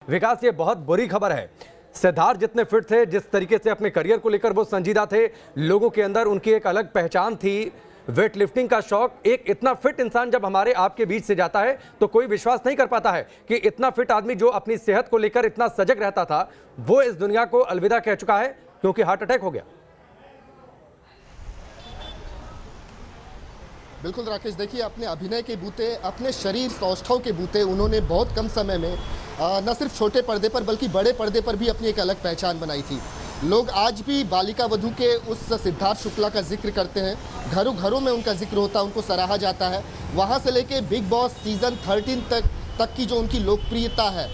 विकास, ये बहुत बुरी खबर है। सिद्धार्थ जितने फिट थे, जिस तरीके से अपने करियर को लेकर वो संजीदा थे, लोगों के अंदर उनकी एक अलग पहचान थी, वेट लिफ्टिंग का शौक। एक इतना फिट इंसान जब हमारे आपके बीच से जाता है तो कोई विश्वास नहीं कर पाता है कि इतना फिट आदमी जो अपनी सेहत को लेकर इतना सजग रहता था, वो इस दुनिया को अलविदा कह चुका है क्योंकि हार्ट अटैक हो गया। बिल्कुल राकेश, देखिए अपने अभिनय के बूते, अपने शरीर सौष्ठव के बूते उन्होंने बहुत कम समय में न सिर्फ छोटे पर्दे पर बल्कि बड़े पर्दे पर भी अपनी एक अलग पहचान बनाई थी। लोग आज भी बालिका वधू के उस सिद्धार्थ शुक्ला का जिक्र करते हैं, घरों घरों में उनका जिक्र होता है, उनको सराहा जाता है। वहाँ से लेके बिग बॉस सीज़न 13 तक की जो उनकी लोकप्रियता है,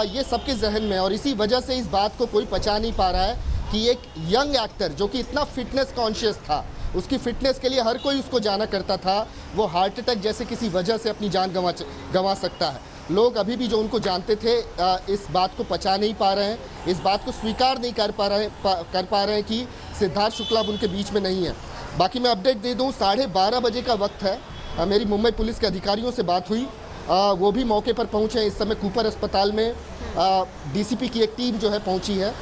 ये सबके जहन में, और इसी वजह से इस बात को कोई पचा नहीं पा रहा है कि एक यंग एक्टर जो कि इतना फिटनेस कॉन्शियस था, उसकी फिटनेस के लिए हर कोई उसको जाना करता था, वो हार्ट अटैक जैसे किसी वजह से अपनी जान गंवा सकता है। लोग अभी भी जो उनको जानते थे इस बात को पचा नहीं पा रहे हैं, इस बात को स्वीकार नहीं कर पा रहे हैं कि सिद्धार्थ शुक्ला अब उनके बीच में नहीं है। बाकी मैं अपडेट दे दूं, 12:30 बजे का वक्त है। मेरी मुंबई पुलिस के अधिकारियों से बात हुई, वो भी मौके पर पहुँचे हैं। इस समय कूपर अस्पताल में डीसीपी की एक टीम जो है पहुँची है,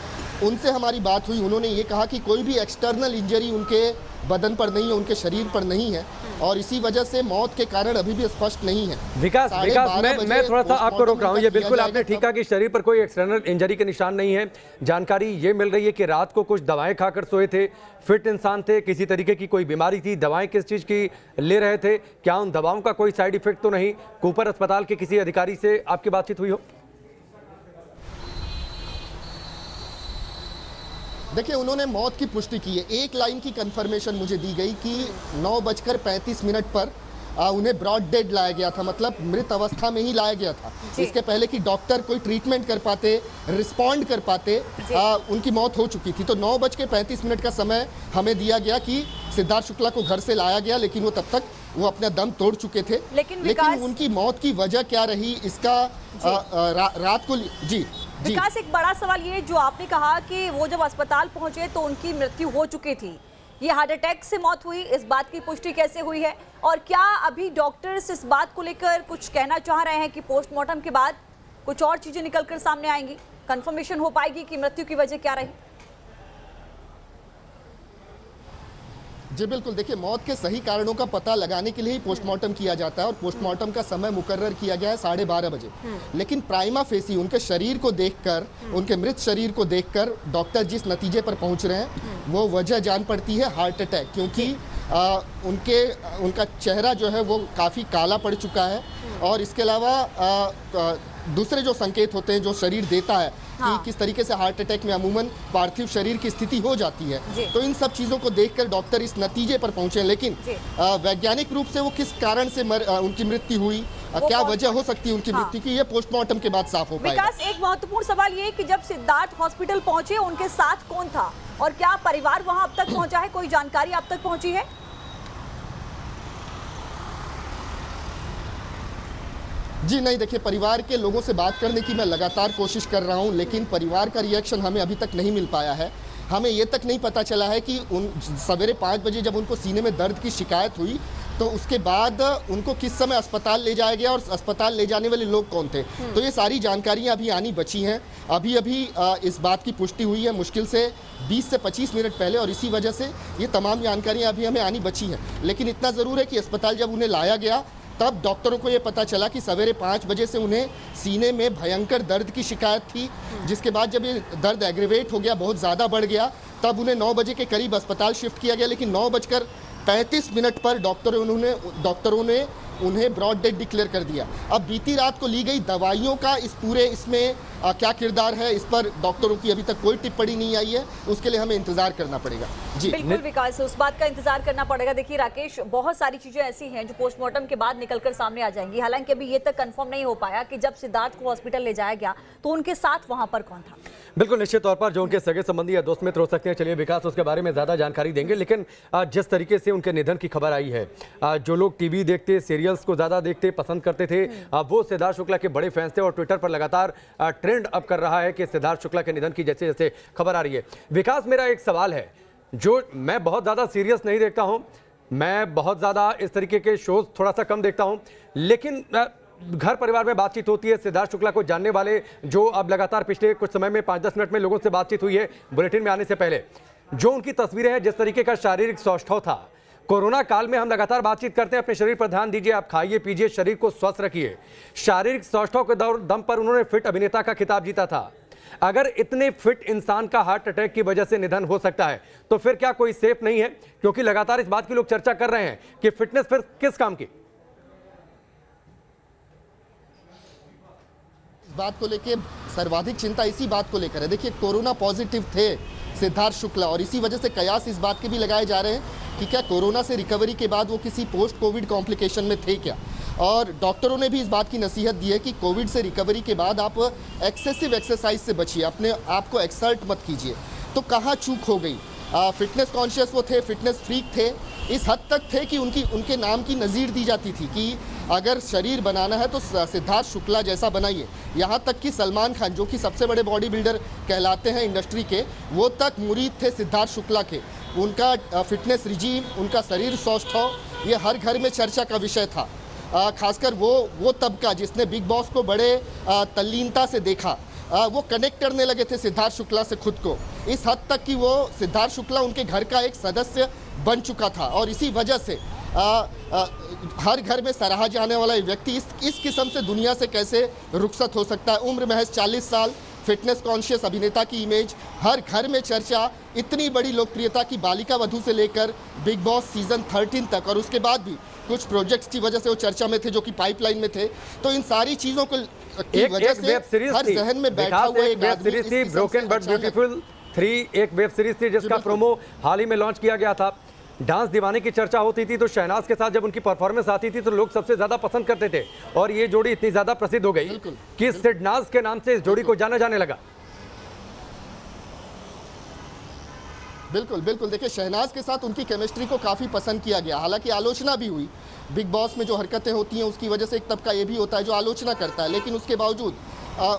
उनसे हमारी बात हुई। उन्होंने ये कहा कि कोई भी एक्सटर्नल इंजरी उनके बदन पर नहीं है, उनके शरीर पर नहीं है, और इसी वजह से मौत के कारण अभी भी स्पष्ट नहीं है। विकास, मैं थोड़ा सा आपको रोक रहा हूं। ये बिल्कुल आपने ठीक कहा कि शरीर पर कोई एक्सटर्नल इंजरी के निशान नहीं है। जानकारी ये मिल रही है कि रात को कुछ दवाएं खाकर सोए थे, फिट इंसान थे, किसी तरीके की कोई बीमारी थी, दवाएं किस चीज़ की ले रहे थे, क्या उन दवाओं का कोई साइड इफेक्ट तो नहीं? कूपर अस्पताल के किसी अधिकारी से आपकी बातचीत हुई हो? देखिए, उन्होंने मौत की पुष्टि की है। एक लाइन की कंफर्मेशन मुझे दी गई कि 9:35 पर उन्हें ब्रॉड डेड लाया गया था, मतलब मृत अवस्था में ही लाया गया था। इसके पहले कि डॉक्टर कोई ट्रीटमेंट कर पाते, रिस्पॉन्ड कर पाते, उनकी मौत हो चुकी थी। तो 9:35 का समय हमें दिया गया कि सिद्धार्थ शुक्ला को घर से लाया गया, लेकिन वो तब तक वो अपना दम तोड़ चुके थे। लेकिन उनकी मौत की वजह क्या रही, इसका रात को जी विकास, एक बड़ा सवाल ये जो आपने कहा कि वो जब अस्पताल पहुंचे तो उनकी मृत्यु हो चुकी थी, ये हार्ट अटैक से मौत हुई, इस बात की पुष्टि कैसे हुई है? और क्या अभी डॉक्टर्स इस बात को लेकर कुछ कहना चाह रहे हैं कि पोस्टमार्टम के बाद कुछ और चीजें निकलकर सामने आएंगी, कंफर्मेशन हो पाएगी कि मृत्यु की वजह क्या रही? जी बिल्कुल, देखिए मौत के सही कारणों का पता लगाने के लिए ही पोस्टमार्टम किया जाता है, और पोस्टमार्टम का समय मुकर्रर किया गया है 12:30 बजे। लेकिन प्राइमा फेसी उनके शरीर को देखकर, उनके मृत शरीर को देखकर डॉक्टर जिस नतीजे पर पहुंच रहे हैं वो वजह जान पड़ती है हार्ट अटैक, क्योंकि उनका चेहरा जो है वो काफ़ी काला पड़ चुका है, और इसके अलावा दूसरे जो संकेत होते हैं जो शरीर देता है कि किस तरीके से हार्ट अटैक में अमूमन पार्थिव शरीर की स्थिति हो जाती है, तो इन सब चीज़ों को देखकर डॉक्टर इस नतीजे पर पहुंचे। लेकिन वैज्ञानिक रूप से वो किस कारण से उनकी मृत्यु हुई, क्या वजह हो सकती है उनकी मृत्यु की, ये पोस्टमार्टम के बाद साफ हो पाएगा। विकास, एक महत्वपूर्ण सवाल ये कि जब सिद्धार्थ हॉस्पिटल पहुंचे उनके साथ कौन था, और क्या परिवार वहां अब तक पहुंचा है, कोई जानकारी अब तक पहुंची है? जी नहीं, देखिए परिवार के लोगों से बात करने की मैं लगातार कोशिश कर रहा हूं, लेकिन परिवार का रिएक्शन हमें अभी तक नहीं मिल पाया है। हमें ये तक नहीं पता चला है कि सवेरे 5 बजे जब उनको सीने में दर्द की शिकायत हुई तो उसके बाद उनको किस समय अस्पताल ले जाया गया और अस्पताल ले जाने वाले लोग कौन थे। तो ये सारी जानकारियां अभी आनी बची हैं। अभी इस बात की पुष्टि हुई है मुश्किल से 20 से 25 मिनट पहले, और इसी वजह से ये तमाम जानकारियाँ अभी हमें आनी बची हैं। लेकिन इतना ज़रूर है कि अस्पताल जब उन्हें लाया गया तब डॉक्टरों को ये पता चला कि सवेरे 5 बजे से उन्हें सीने में भयंकर दर्द की शिकायत थी, जिसके बाद जब ये दर्द एग्रीवेट हो गया, बहुत ज़्यादा बढ़ गया, तब उन्हें 9 बजे के करीब अस्पताल शिफ्ट किया गया। लेकिन 9:35 पर डॉक्टरों ने उन्हें ब्रॉड डेड डिक्लेयर कर दिया। अब बीती रात को ली गई दवाइयों का इसमें क्या किरदार है, इस पर डॉक्टरों की अभी तक कोई टिप्पणी नहीं आई है, उसके लिए हमें इंतजार करना पड़ेगा। जी बिल्कुल विकास, उस बात का इंतजार करना पड़ेगा। देखिए राकेश, बहुत सारी चीजें ऐसी हैं जो पोस्टमार्टम के बाद निकलकर सामने आ जाएंगी। हालांकि अभी ये तक कंफर्म नहीं हो पाया कि जब सिद्धार्थ को हॉस्पिटल ले जाया गया तो उनके साथ वहां पर कौन था। बिल्कुल, निश्चित तौर पर जो उनके सगे संबंधी या दोस्त मित्र हो सकते हैं, चलिए विकास उसके बारे में ज़्यादा जानकारी देंगे। लेकिन जिस तरीके से उनके निधन की खबर आई है, जो लोग टीवी देखते, सीरियल्स को ज़्यादा देखते पसंद करते थे, वो सिद्धार्थ शुक्ला के बड़े फैंस थे, और ट्विटर पर लगातार ट्रेंड अब कर रहा है कि सिद्धार्थ शुक्ला के निधन की जैसे जैसे खबर आ रही है। विकास, मेरा एक सवाल है, जो मैं बहुत ज़्यादा सीरियस नहीं देखता हूँ, मैं बहुत ज़्यादा इस तरीके के शोज थोड़ा सा कम देखता हूँ, लेकिन घर परिवार में बातचीत होती है। सिद्धार्थ शुक्ला को जानने वाले जो अब लगातार पिछले कुछ समय में 5-10 मिनट में लोगों से बातचीत हुई है बुलेटिन में आने से पहले, जो उनकी तस्वीरें हैं, जिस तरीके का शारीरिक सौष्ठव था। कोरोना काल में हम लगातार बातचीत करते हैं, अपने शरीर पर ध्यान दीजिए, आप खाइए पीजिए, शरीर को स्वस्थ रखिए। शारीरिक सौष्ठव के दम पर उन्होंने फिट अभिनेता का खिताब जीता था। अगर इतने फिट इंसान का हार्ट अटैक की वजह से निधन हो सकता है तो फिर क्या कोई सेफ नहीं है? क्योंकि लगातार इस बात की लोग चर्चा कर रहे हैं कि फिटनेस फिर किस काम की। इस बात को लेके सर्वाधिक चिंता इसी बात को लेकर है। देखिए, कोरोना पॉजिटिव थे सिद्धार्थ शुक्ला और इसी वजह से कयास इस बात के भी लगाए जा रहे हैं कि क्या कोरोना से रिकवरी के बाद वो किसी पोस्ट कोविड कॉम्प्लिकेशन में थे क्या। और डॉक्टरों ने भी इस बात की नसीहत दी है कि कोविड से रिकवरी के बाद आप एक्सेसिव एक्सरसाइज से बचिए, अपने आप को एक्सर्ट मत कीजिए। तो कहाँ चूक हो गई? फिटनेस कॉन्शियस वो थे, फिटनेस फ्रीक थे, इस हद तक थे कि उनके नाम की नज़ीर दी जाती थी कि अगर शरीर बनाना है तो सिद्धार्थ शुक्ला जैसा बनाइए। यहाँ तक कि सलमान खान, जो कि सबसे बड़े बॉडी बिल्डर कहलाते हैं इंडस्ट्री के, वो तक मुरीद थे सिद्धार्थ शुक्ला के। उनका फिटनेस रिजीम, उनका शरीर सौष्ठव, ये हर घर में चर्चा का विषय था। खासकर वो तबका जिसने बिग बॉस को बड़े तल्लीनता से देखा, वो कनेक्ट करने लगे थे सिद्धार्थ शुक्ला से खुद को, इस हद तक कि वो सिद्धार्थ शुक्ला उनके घर का एक सदस्य बन चुका था। और इसी वजह से हर घर में सराहा जाने वाला व्यक्ति इस किस्म से दुनिया से कैसे रुखसत हो सकता है। उम्र महज 40 साल, फिटनेस कॉन्शियस अभिनेता की इमेज, हर घर में चर्चा, इतनी बड़ी लोकप्रियता की बालिका वधू से लेकर बिग बॉस सीजन 13 तक, और उसके बाद भी कुछ प्रोजेक्ट्स की वजह से वो चर्चा में थे जो कि पाइपलाइन में थे। तो इन सारी चीज़ों को की वजह से हर जहन में बैठा हुआ एक वेब सीरीज थी ब्रोकन बट ब्यूटीफुल 3, एक वेब सीरीज थी जिसका प्रोमो हाल ही में लॉन्च किया गया था। डांस दीवाने की चर्चा होती थी तो शहनाज के साथ जब उनकी परफॉर्मेंस आती थी तो लोग सबसे ज्यादा पसंद करते थे, और ये जोड़ी इतनी ज्यादा प्रसिद्ध हो गई कि सिडनाज के नाम से इस जोड़ी को जाना जाने लगा। बिल्कुल बिल्कुल। देखिए, शहनाज के साथ उनकी केमिस्ट्री को काफ़ी पसंद किया गया, हालांकि आलोचना भी हुई। बिग बॉस में जो हरकतें होती हैं उसकी वजह से एक तबका ये भी होता है जो आलोचना करता है, लेकिन उसके बावजूद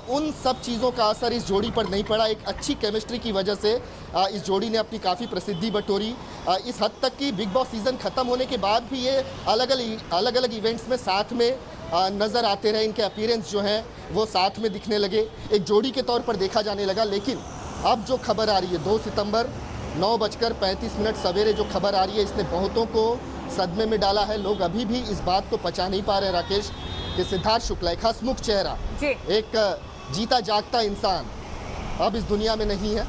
उन सब चीज़ों का असर इस जोड़ी पर नहीं पड़ा। एक अच्छी केमिस्ट्री की वजह से इस जोड़ी ने अपनी काफ़ी प्रसिद्धि बटोरी, इस हद तक कि बिग बॉस सीज़न ख़त्म होने के बाद भी ये अलग अलग इवेंट्स में साथ में नज़र आते रहे। इनके अपीयरेंस जो हैं वो साथ में दिखने लगे, एक जोड़ी के तौर पर देखा जाने लगा। लेकिन अब जो खबर आ रही है 2 सितंबर 9:35 सवेरे जो खबर आ रही है, इसने बहुतों को सदमे में डाला है। लोग अभी भी इस बात को पचा नहीं पा रहे हैं राकेश, कि सिद्धार्थ शुक्ला, एक हंसमुख चेहरा, एक जीता जागता इंसान अब इस दुनिया में नहीं है।